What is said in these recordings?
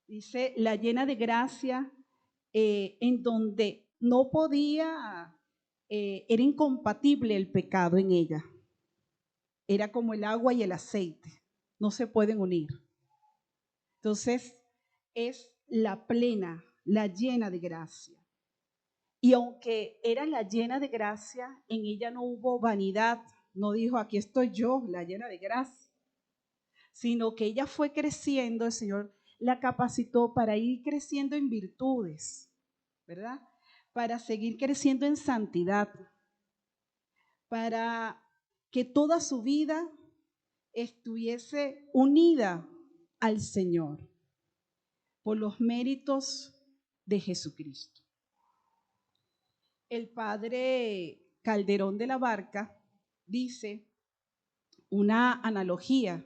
Dice, la llena de gracia, en donde no podía, era incompatible el pecado en ella. Era como el agua y el aceite, no se pueden unir. Entonces, es la plena, la llena de gracia. Y aunque era la llena de gracia, en ella no hubo vanidad, no dijo, aquí estoy yo, la llena de gracia, sino que ella fue creciendo, el Señor la capacitó para ir creciendo en virtudes, ¿verdad? Para seguir creciendo en santidad, para que toda su vida estuviese unida al Señor por los méritos de Jesucristo. El padre Calderón de la Barca dice una analogía.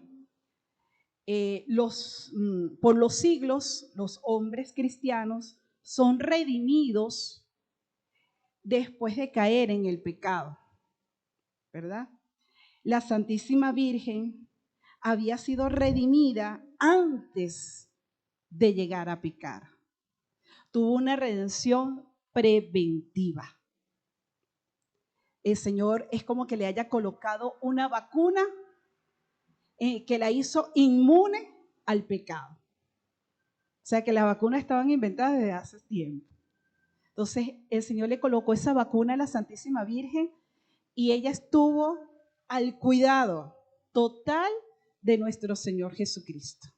Por los siglos, los hombres cristianos son redimidos después de caer en el pecado, ¿verdad? La Santísima Virgen había sido redimida antes de llegar a pecar. Tuvo una redención preventiva. El Señor es como que le haya colocado una vacuna que la hizo inmune al pecado. O sea que las vacunas estaban inventadas desde hace tiempo. Entonces el Señor le colocó esa vacuna a la Santísima Virgen y ella estuvo al cuidado total de nuestro Señor Jesucristo.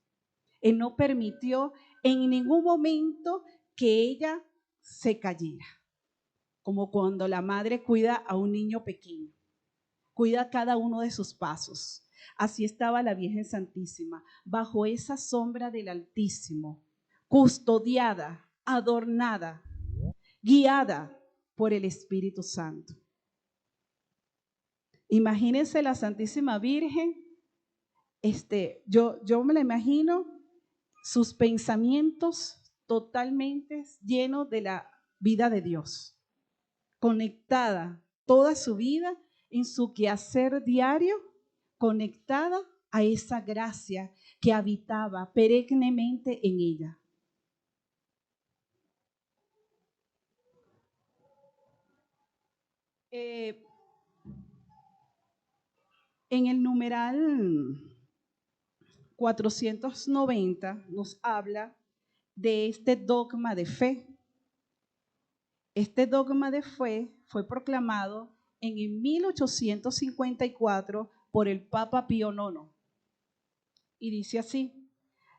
Él no permitió en ningún momento que ella se cayera, como cuando la madre cuida a un niño pequeño, cuida cada uno de sus pasos. Así estaba la Virgen Santísima, bajo esa sombra del Altísimo, custodiada, adornada, guiada por el Espíritu Santo. Imagínense la Santísima Virgen, yo me la imagino, sus pensamientos totalmente llenos de la vida de Dios, conectada toda su vida en su quehacer diario, conectada a esa gracia que habitaba perennemente en ella. En el numeral 490 nos habla de este dogma de fe. Este dogma de fe fue proclamado en 1854 por el Papa Pío IX. Y dice así: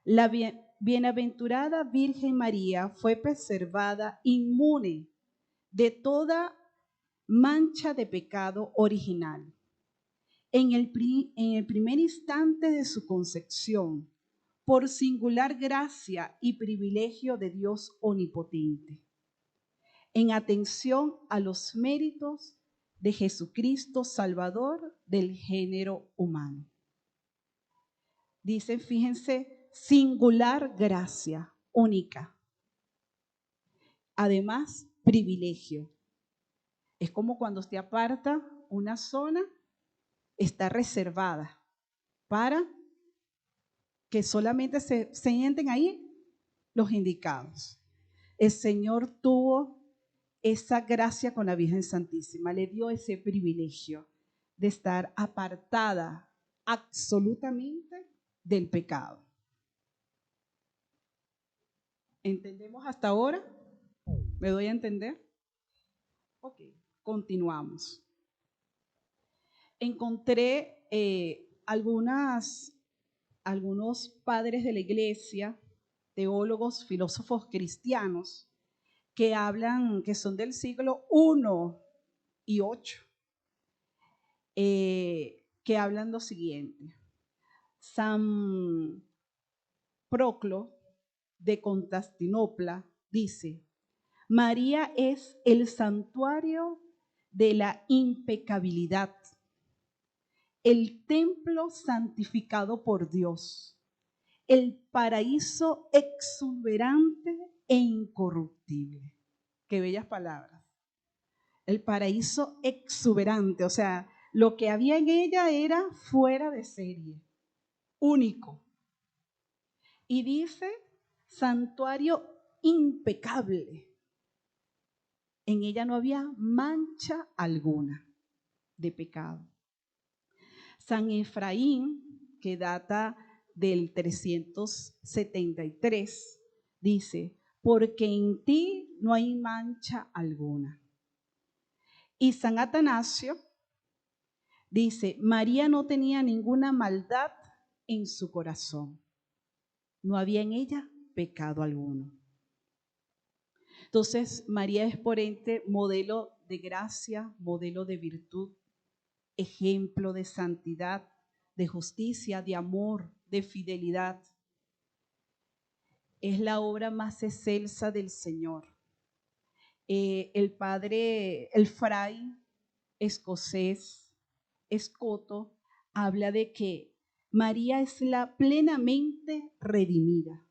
la bienaventurada Virgen María fue preservada inmune de toda mancha de pecado original. En el primer instante de su concepción, por singular gracia y privilegio de Dios omnipotente, en atención a los méritos de Jesucristo, Salvador del género humano. Dicen, fíjense, singular gracia, única. Además, privilegio. Es como cuando usted aparta una zona, está reservada para que solamente se sienten ahí los indicados. El Señor tuvo esa gracia con la Virgen Santísima, le dio ese privilegio de estar apartada absolutamente del pecado. ¿Entendemos hasta ahora? ¿Me doy a entender? Ok, continuamos. Encontré algunos padres de la iglesia, teólogos, filósofos cristianos, que hablan, que son del siglo I y VIII, que hablan lo siguiente. San Proclo de Constantinopla dice: María es el santuario de la impecabilidad, el templo santificado por Dios, el paraíso exuberante e incorruptible. Qué bellas palabras. El paraíso exuberante, o sea, lo que había en ella era fuera de serie, único. Y dice santuario impecable. En ella no había mancha alguna de pecado. San Efraín, que data del 373, dice, porque en ti no hay mancha alguna. Y San Atanasio dice, María no tenía ninguna maldad en su corazón. No había en ella pecado alguno. Entonces, María es por ende modelo de gracia, modelo de virtud, ejemplo de santidad, de justicia, de amor, de fidelidad. Es la obra más excelsa del Señor. El fray escocés, Escoto, habla de que María es la plenamente redimida.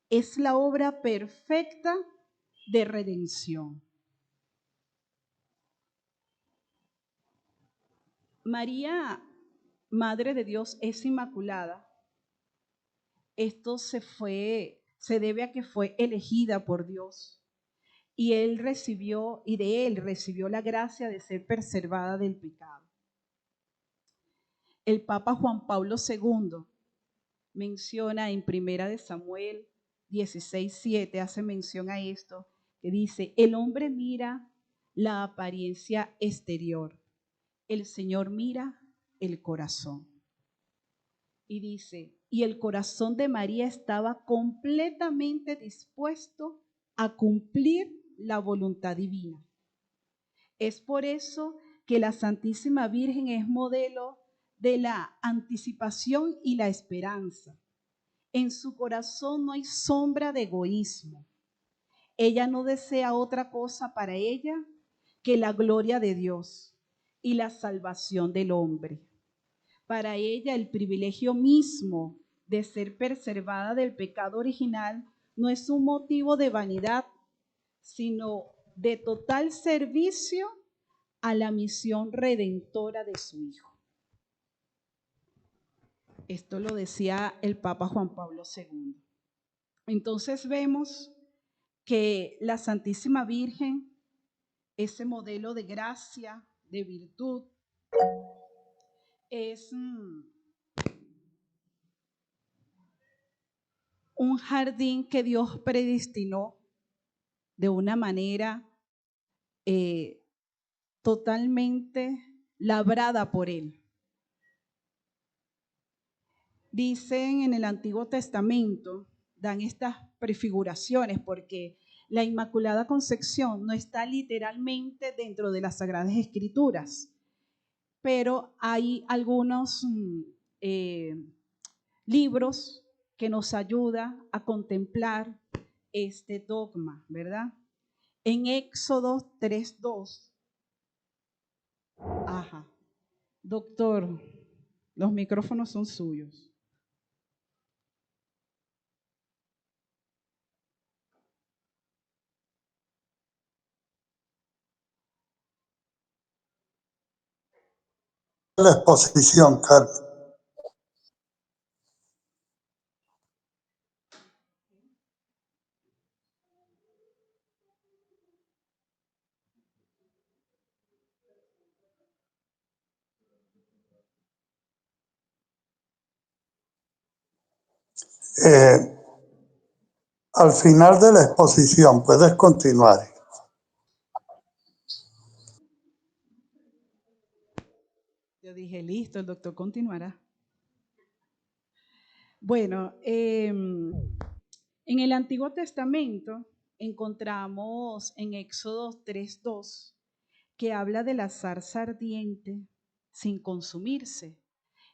Es la obra perfecta de redención. María, Madre de Dios, es inmaculada. Esto se debe a que fue elegida por Dios y de él recibió la gracia de ser preservada del pecado. El Papa Juan Pablo II menciona en Primera de Samuel 16:7, hace mención a esto, que dice, el hombre mira la apariencia exterior, el Señor mira el corazón. Y dice, y el corazón de María estaba completamente dispuesto a cumplir la voluntad divina. Es por eso que la Santísima Virgen es modelo de la anticipación y la esperanza. En su corazón no hay sombra de egoísmo. Ella no desea otra cosa para ella que la gloria de Dios y la salvación del hombre. Para ella el privilegio mismo de ser preservada del pecado original no es un motivo de vanidad, sino de total servicio a la misión redentora de su Hijo. Esto lo decía el Papa Juan Pablo II. Entonces vemos que la Santísima Virgen, ese modelo de gracia, de virtud, es un jardín que Dios predestinó de una manera totalmente labrada por Él. Dicen en el Antiguo Testamento, dan estas prefiguraciones porque la Inmaculada Concepción no está literalmente dentro de las Sagradas Escrituras, pero hay algunos libros que nos ayudan a contemplar este dogma, ¿verdad? En Éxodo 3:2. Ajá. Doctor, los micrófonos son suyos. La exposición, Carmen. Al final de la exposición, puedes continuar. Yo dije, listo, el doctor continuará. Bueno, en el Antiguo Testamento encontramos en Éxodo 3:2 que habla de la zarza ardiente sin consumirse.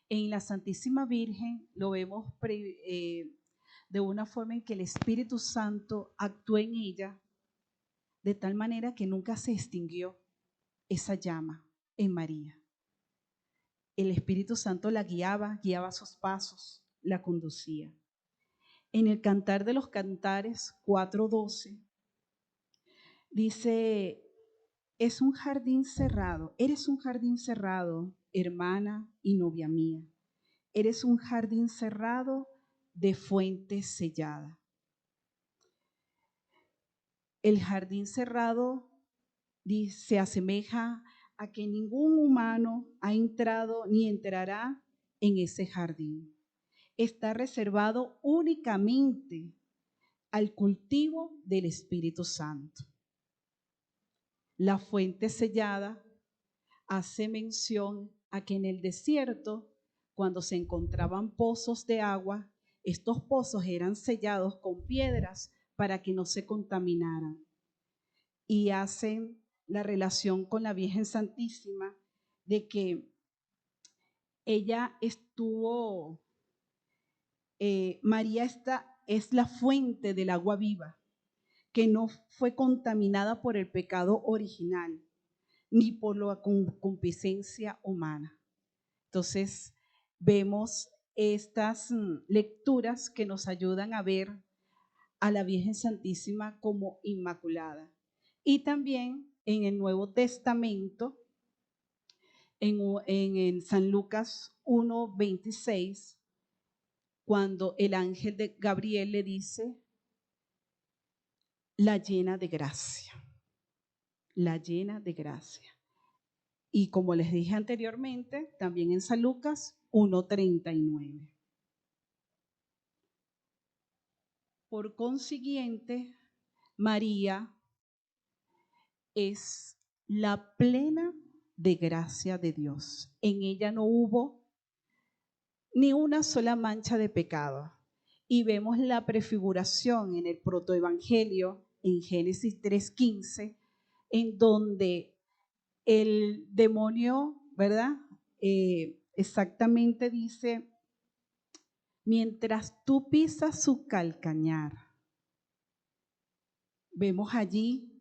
En la Santísima Virgen lo vemos de una forma en que el Espíritu Santo actuó en ella de tal manera que nunca se extinguió esa llama en María. El Espíritu Santo la guiaba sus pasos, la conducía. En el Cantar de los Cantares 4:12 dice, es un jardín cerrado, eres un jardín cerrado, hermana y novia mía. Eres un jardín cerrado de fuente sellada. el jardín cerrado se asemeja a que ningún humano ha entrado ni entrará en ese jardín. Está reservado únicamente al cultivo del Espíritu Santo. La fuente sellada hace mención a que en el desierto, cuando se encontraban pozos de agua, estos pozos eran sellados con piedras para que no se contaminaran. Y hacen la relación con la Virgen Santísima de que ella estuvo, María es la fuente del agua viva, que no fue contaminada por el pecado original, ni por la concupiscencia humana. Entonces, vemos estas lecturas que nos ayudan a ver a la Virgen Santísima como inmaculada. Y también en el Nuevo Testamento, en San Lucas 1:26, cuando el ángel de Gabriel le dice, la llena de gracia, la llena de gracia. Y como les dije anteriormente, también en San Lucas 1:39. Por consiguiente, María es la plena de gracia de Dios. En ella no hubo ni una sola mancha de pecado. Y vemos la prefiguración en el protoevangelio, en Génesis 3:15, en donde el demonio, ¿verdad? Exactamente dice, mientras tú pisas su calcañar. Vemos allí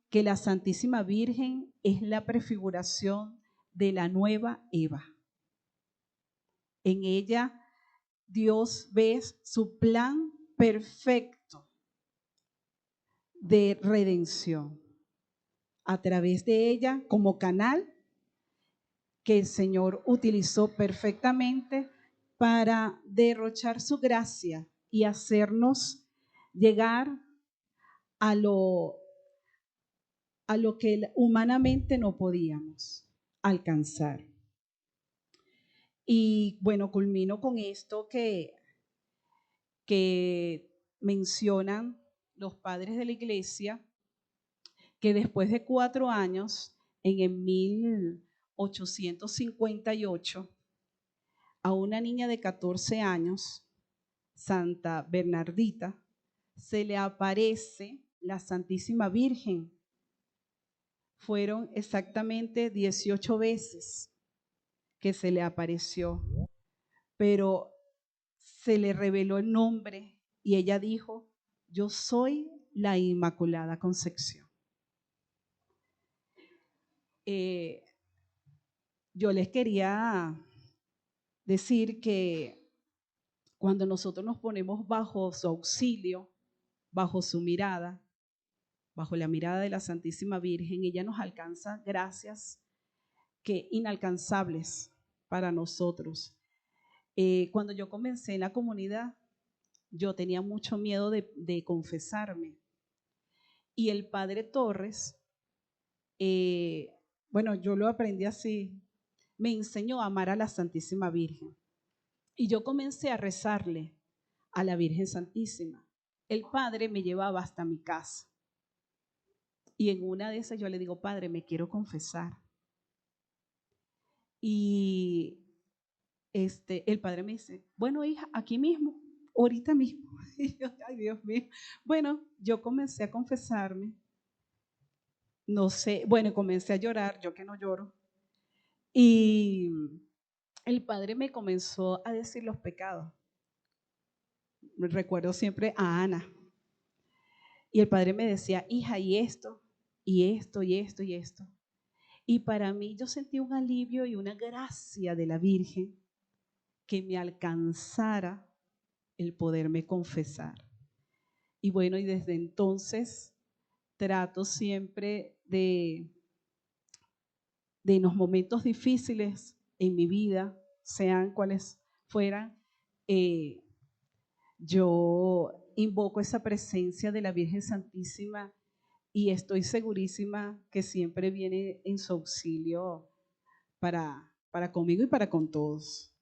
que la Santísima Virgen es la prefiguración de la nueva Eva. En ella Dios ve su plan perfecto de redención a través de ella como canal que el Señor utilizó perfectamente para derrochar su gracia y hacernos llegar a lo que humanamente no podíamos alcanzar. Y bueno, culmino con esto que mencionan los padres de la iglesia, que después de 4 años, en el 1858, a una niña de 14 años, Santa Bernardita, se le aparece la Santísima Virgen. Fueron exactamente 18 veces que se le apareció, pero se le reveló el nombre y ella dijo, yo soy la Inmaculada Concepción. Yo les quería decir que cuando nosotros nos ponemos bajo su auxilio, bajo su mirada, bajo la mirada de la Santísima Virgen, ella nos alcanza gracias que inalcanzables para nosotros. Cuando yo comencé en la comunidad, yo tenía mucho miedo de confesarme. Y el padre Torres, bueno, yo lo aprendí así, me enseñó a amar a la Santísima Virgen. Y yo comencé a rezarle a la Virgen Santísima. El padre me llevaba hasta mi casa. Y en una de esas yo le digo, padre, me quiero confesar. Y el padre me dice, bueno, hija, aquí mismo, ahorita mismo. Y yo, ay, Dios mío. Bueno, yo comencé a confesarme. No sé, bueno, comencé a llorar, yo que no lloro. Y el padre me comenzó a decir los pecados. Recuerdo siempre a Ana. Y el padre me decía, hija, y esto, y esto, y esto, y esto. Y para mí yo sentí un alivio y una gracia de la Virgen que me alcanzara el poderme confesar. Y bueno, y desde entonces trato siempre de en los momentos difíciles en mi vida, sean cuales fueran, yo invoco esa presencia de la Virgen Santísima y estoy segurísima que siempre viene en su auxilio para conmigo y para con todos,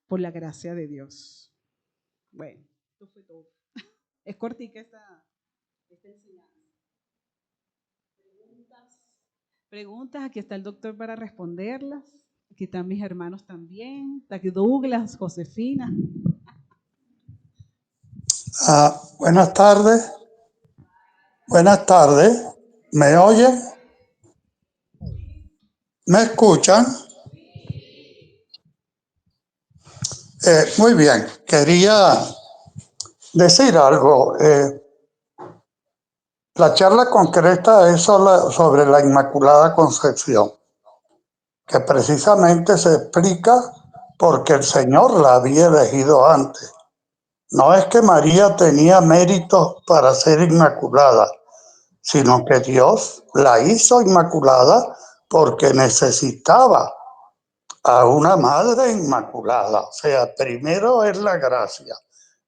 por la gracia de Dios. Bueno, esto fue todo. Es cortica esta enseñanza. Preguntas, aquí está el doctor para responderlas. Aquí están mis hermanos también. Está aquí Douglas, Josefina. Buenas tardes. Buenas tardes. ¿Me oyen? ¿Me escuchan? Muy bien. Quería decir algo. La charla concreta es sobre la Inmaculada Concepción, que precisamente se explica porque el Señor la había elegido antes. No es que María tenía méritos para ser inmaculada, sino que Dios la hizo inmaculada porque necesitaba a una madre inmaculada. O sea, primero es la gracia,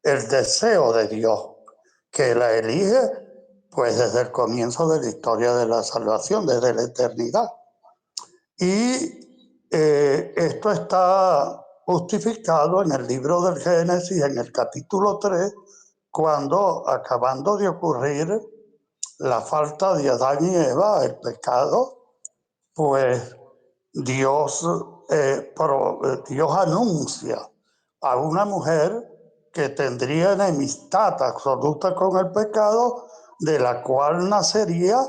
el deseo de Dios, que la elige pues desde el comienzo de la historia de la salvación, desde la eternidad. Y esto está justificado en el libro del Génesis, en el capítulo 3, cuando, acabando de ocurrir la falta de Adán y Eva, el pecado, pues Dios anuncia a una mujer que tendría enemistad absoluta con el pecado, de la cual nacería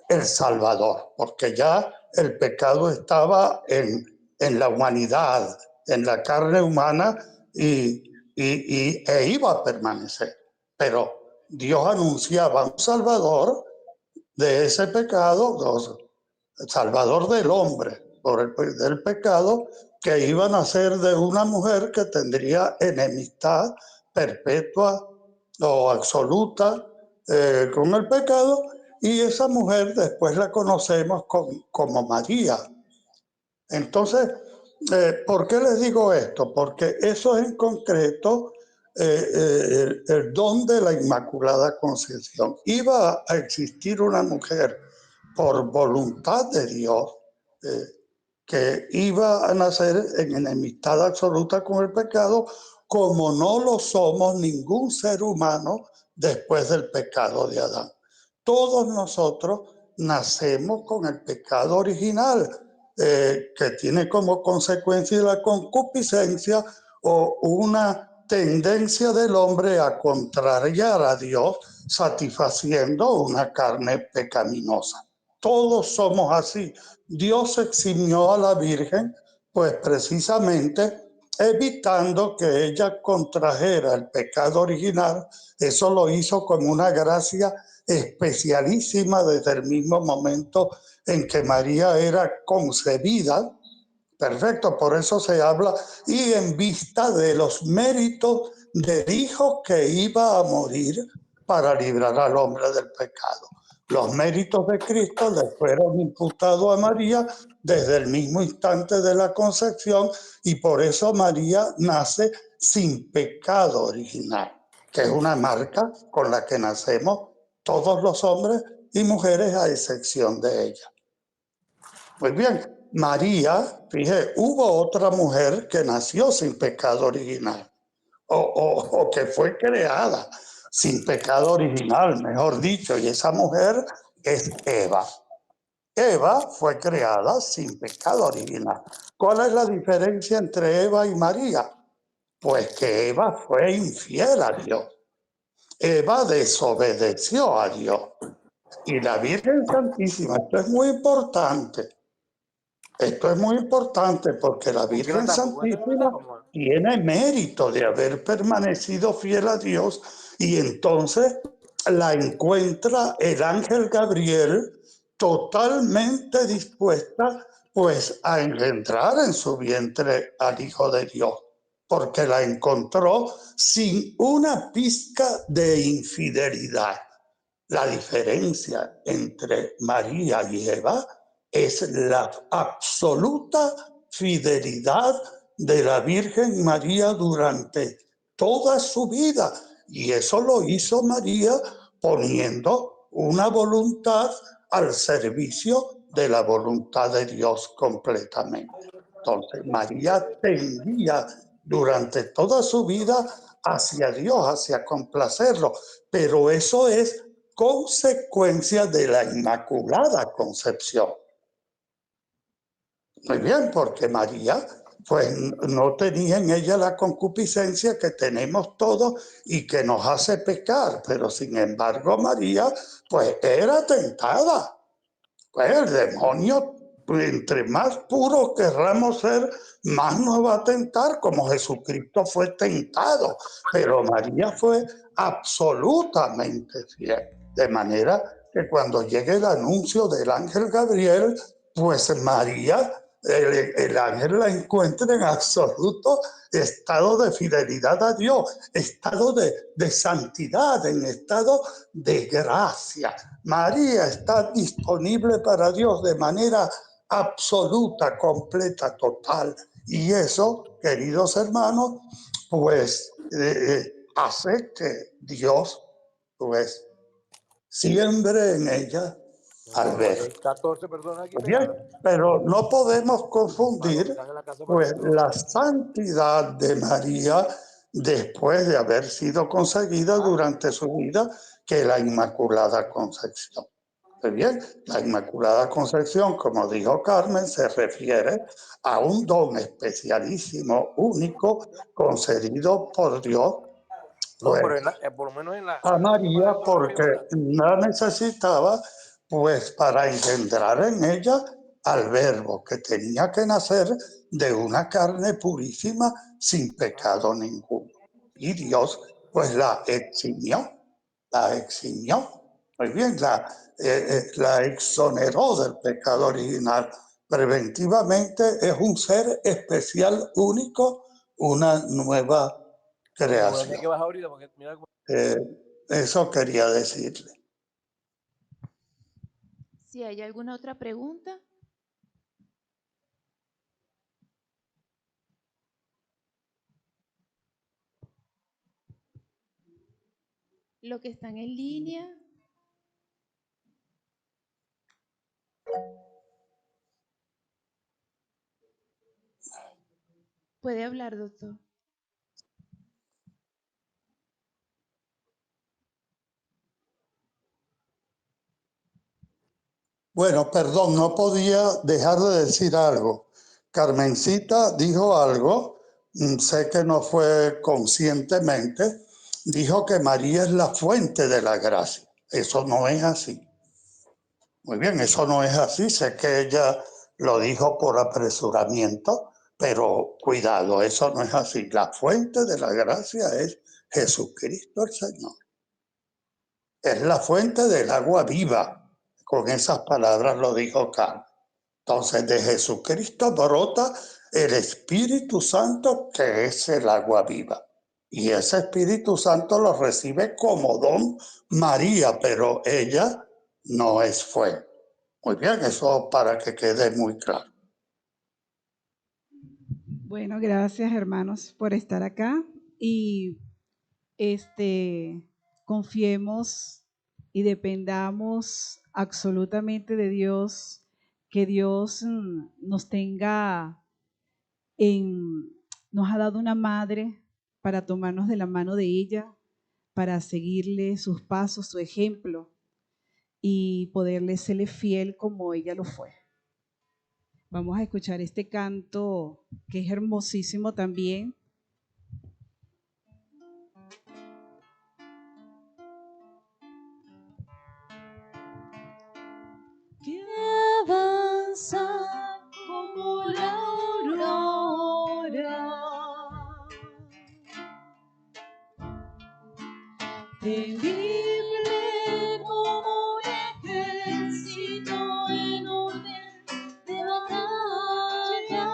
el Salvador, porque ya el pecado estaba en la humanidad, en la carne humana, e iba a permanecer. Pero Dios anunciaba un Salvador de ese pecado, el Salvador del hombre del pecado, que iba a nacer de una mujer que tendría enemistad perpetua o absoluta con el pecado, y esa mujer después la conocemos como María. Entonces, ¿por qué les digo esto? Porque eso es en concreto el don de la Inmaculada Concepción. Iba a existir una mujer por voluntad de Dios que iba a nacer en enemistad absoluta con el pecado, como no lo somos ningún ser humano después del pecado de Adán. Todos nosotros nacemos con el pecado original, que tiene como consecuencia la concupiscencia o una tendencia del hombre a contrariar a Dios, satisfaciendo una carne pecaminosa. Todos somos así. Dios eximió a la Virgen, pues precisamente evitando que ella contrajera el pecado original. Eso lo hizo como una gracia especialísima desde el mismo momento en que María era concebida. Perfecto, por eso se habla, y en vista de los méritos del Hijo que iba a morir para librar al hombre del pecado. Los méritos de Cristo le fueron imputados a María desde el mismo instante de la concepción, y por eso María nace sin pecado original, que es una marca con la que nacemos todos los hombres y mujeres a excepción de ella. Pues bien, María, fíjate, hubo otra mujer que nació sin pecado original, o que fue creada sin pecado original, mejor dicho, y esa mujer es Eva. Eva fue creada sin pecado original. ¿Cuál es la diferencia entre Eva y María? Pues que Eva fue infiel a Dios. Eva desobedeció a Dios. Y la Virgen Santísima, esto es muy importante. Esto es muy importante porque la Virgen Santísima tiene mérito de haber permanecido fiel a Dios, y entonces la encuentra el ángel Gabriel totalmente dispuesta pues a engendrar en su vientre al Hijo de Dios, porque la encontró sin una pizca de infidelidad. La diferencia entre María y Eva es la absoluta fidelidad de la Virgen María durante toda su vida. Y eso lo hizo María poniendo una voluntad al servicio de la voluntad de Dios completamente. Entonces, María tendía durante toda su vida hacia Dios, hacia complacerlo, pero eso es consecuencia de la Inmaculada Concepción. Muy bien, porque María pues no tenía en ella la concupiscencia que tenemos todos y que nos hace pecar, pero sin embargo María pues era tentada. Pues el demonio, entre más puro querramos ser, más nos va a tentar, como Jesucristo fue tentado, pero María fue absolutamente fiel, de manera que cuando llegue el anuncio del ángel Gabriel, pues María, el ángel la encuentra en absoluto estado de fidelidad a Dios, estado de santidad, en estado de gracia. María está disponible para Dios de manera absoluta, completa, total. Y eso, queridos hermanos, pues hace que Dios, pues, siembre en ella al ver. 14 personas aquí. Bien, pero no podemos confundir pues la santidad de María después de haber sido conseguida durante su vida que la Inmaculada Concepción. Pues bien, la Inmaculada Concepción, como dijo Carmen, se refiere a un don especialísimo, único, concedido por Dios. No, Pues, pero por lo menos en la a María porque la necesitaba pues para engendrar en ella al Verbo que tenía que nacer de una carne purísima sin pecado ninguno. Y Dios pues la eximió. Muy bien, la exoneró del pecado original. Preventivamente es un ser especial, único, una nueva creación. Eso quería decirle. Si hay alguna otra pregunta. Los que están en línea. Puede hablar, doctor. Bueno, perdón, no podía dejar de decir algo. Carmencita dijo algo, sé que no fue conscientemente, dijo que María es la fuente de la gracia. Eso no es así. Muy bien, eso no es así. Sé que ella lo dijo por apresuramiento, pero cuidado, eso no es así. La fuente de la gracia es Jesucristo el Señor. Es la fuente del agua viva. Con esas palabras lo dijo Carmen. Entonces de Jesucristo brota el Espíritu Santo, que es el agua viva. Y ese Espíritu Santo lo recibe como don María, pero ella no es fuente. Muy bien, eso para que quede muy claro. Bueno, gracias hermanos por estar acá y confiemos y dependamos absolutamente de Dios, que Dios nos ha dado una madre para tomarnos de la mano de ella, para seguirle sus pasos, su ejemplo y poderle serle fiel como ella lo fue. Vamos a escuchar este canto que es hermosísimo también. Que avanza como la aurora, temible como un ejército en orden de batalla,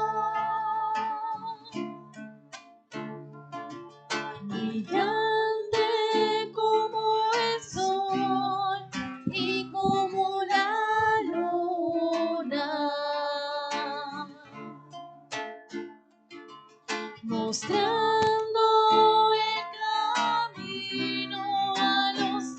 brillante como el sol y como la luna, mostrando el camino a los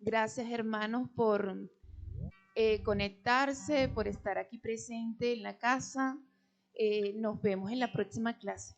Gracias, hermanos, por conectarse, por estar aquí presente en la casa. Nos vemos en la próxima clase.